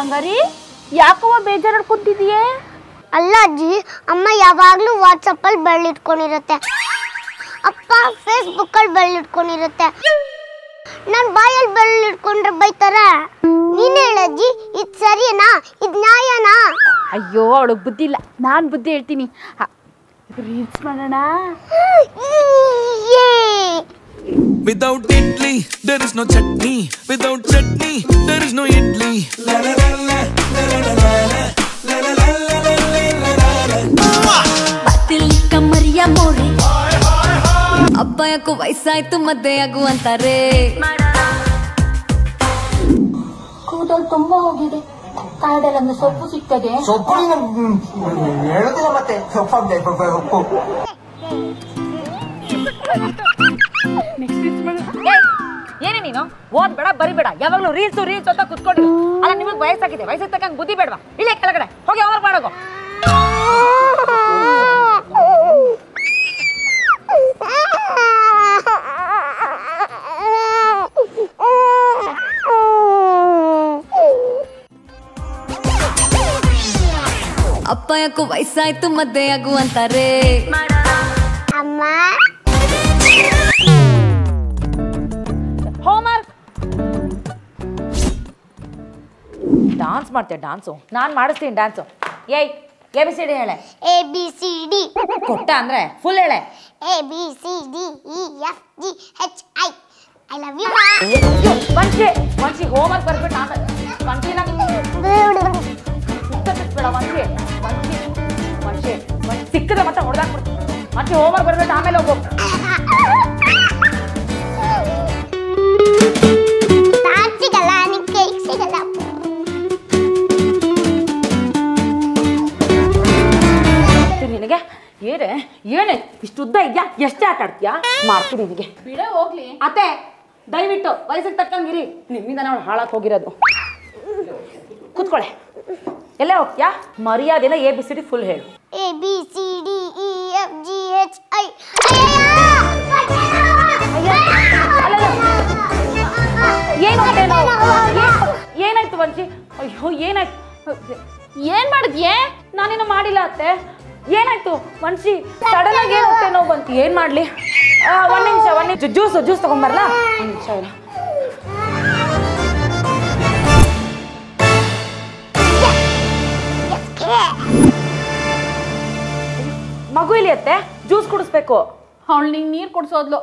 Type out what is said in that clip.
ಬಂಗಾರಿ ಯಾಕವ ಬೇಜಾರು ಕುಂತಿದೀಯೇ? ಅಲ್ಲ ಅಜ್ಜಿ, ಅಮ್ಮ ಯಾವಾಗ್ಲೂ ವಾಟ್ಸಪ್ ಅಲ್ಲಿ ಬೆಳ್ಳಿಟ್ಕೊಂಡಿರುತ್ತೆ, ಅಪ್ಪ ಫೇಸ್ಬುಕ್ ಅಲ್ಲಿ ಬೆಳ್ಳಿಟ್ಕೊಂಡಿರುತ್ತೆ. ನಾನ್ ಬಾಯಲ್ಲಿ ಬೆಳ್ಳಿಟ್ಕೊಂಡ್ರೆ ಬೈತಾರ. ನೀನ್ ಹೇಳಜ್ಜಿ, ಇದ್ ಸರಿನಾ, ಇದ್ ನ್ಯಾಯನಾ? ಅಯ್ಯೋ ಅವಳಿಗೆ ಬುದ್ಧಿ ಇಲ್ಲ, ನಾನು ಬುದ್ಧಿ ಹೇಳ್ತೀನಿ. ರೀಲ್ಸ್ ಮಾಡೋಣ. Without idli, there is no chutney. Without chutney, there is no idli. La la la la la la la la la la la la la. Batil kamariya mori. ಅಬ್ಬಯ್ಯಕ್ಕೂ ವಯಸ್ಸಾಯ್ತು ಮದ್ವೆ ಆಗು ಅಂತಾರೆ. ಕೂದಲು ತುಂಬಾ ಹೋಗಿದೆ, ಕಾಡಲ್ಲ ಸೊಪ್ಪು ಸಿಗ್ತದೆ. ಸೊಪ್ಪು ಹೇಳುದಿಲ್ಲ ಮತ್ತೆ ಸೊಪ್ಪು. ಏನೇ ನೀನು ಓದ್ಬೇಡ ಬರಿಬೇಡ, ಯಾವಾಗ್ಲೂ ರೀಲ್ಸ್ ರೀಲ್ಸ್ ಅಂತ ಕುತ್ಕೊಂಡಿರು. ಅಲ್ಲ ನಿಮಗ್ ವಯಸ್ಸಾಗಿದೆ, ವಯಸ್ಸಿಗೆ ತಕ್ಕಂಗೆ ಬುದ್ಧಿ ಬೇಡವಾ? ಇಲ್ಲೇ ಕೆಳಗಡೆ ಹೋಗಿ ಹೋಮ್ವರ್ಕ್ ಮಾಡೋಗು. ಅಪ್ಪಯ್ಯಕ್ಕೂ ವಯಸ್ಸಾಯ್ತು ಮದ್ವೆ ಆಗು ಅಂತಾರೆ. ಅಮ್ಮ ಹೋಮ್ವರ್ಕ್. ಡಾನ್ಸ್ ಮಾಡ್ತೇವೆ, ಡಾನ್ಸು ನಾನು ಮಾಡಿಸ್ತೀನಿ ಡ್ಯಾನ್ಸು. ಏಯ್ ABCD ಹೇಳೆ. ABCD ಕೊಟ್ಟ ಅಂದ್ರೆ ಫುಲ್ ಹೇಳೆ. ABCD EFGHI. I love you. Vamshi Vamshi homework ಬರ್ಬಿಟ್ಟು ಆಮೇಲೆ ವಂಶಿನ ಬೇಡ ವಂಶಿ ವಂಶಿ ವಂಶಿ ಸಿಕ್ಕದ ಮತ್ತೆ ಹೊಡೆದಾಕ್ಬಿಡ್ತೀನಿ. ವಂಶಿ ಹೋಮ್ವರ್ಕ್ ಬರ್ಬಿಟ್ಟು ಆಮೇಲೆ ಹೋಗು. ಸಿಗಲ್ಲ, ನಿಕ್ಕೆ ಸಿಗಲ್ಲ. ನಿನಗೆ ಏನೇ ಏನೇ ಇಷ್ಟು ಉದ್ದ ಇದೆಯಾ? ಎಷ್ಟೇ ಆಟ ಆಡ್ತೀಯಾ? ಮಾಡ್ತೀನಿ ನಿನಗೆ. ಬಿಡ ಹೋಗ್ಲಿ ಅತ್ತೆ ದಯವಿಟ್ಟು ವಯಸ್ಸಿಗೆ ತಕ್ಕಂಗಿರಿ, ನಿಮ್ಮಿಂದ ನಾವು ಹಾಳಾಗಿ ಹೋಗಿರೋದು. ಕೂತ್ಕೊಳ್ಳೆ. ಎಲ್ಲೇ ಹೋಗ್ತೀಯಾ? ಮರ್ಯಾದೆನ ABCD ಫುಲ್ ಹೇಳು. ABCD EFGHI. ಏನಾಯ್ತು ವಂಶಿ? ಅಯ್ಯೋ ಏನಾಯ್ತು? ಏನ್ ಮಾಡಿದ್ಯೆ? ನಾನೇನು ಮಾಡಿಲ್ಲ ಅತ್ತೆ. ಏನಾಯ್ತು ವಂಶಿ? ಸಡನ್ ಆಗಿ ಏನು ಹೊಟ್ಟೆ ನೋವು ಬಂತು. ಏನ್ ಮಾಡ್ಲಿ? ಒಂದ್ ನಿಮಿಷ ಜ್ಯೂಸ್ ತಗೊಂಬರ್ಲಾ? ಒಂದ್ ನಿಮಿಷ ಇಲ್ಲ. ಮಗು ಇಲ್ಲಿ ಅತ್ತೆ, ಜ್ಯೂಸ್ ಕುಡಿಸ್ಬೇಕು. ಅವಳು ನಿಂಗೆ ನೀರು ಕುಡಿಸೋದ್ಲು.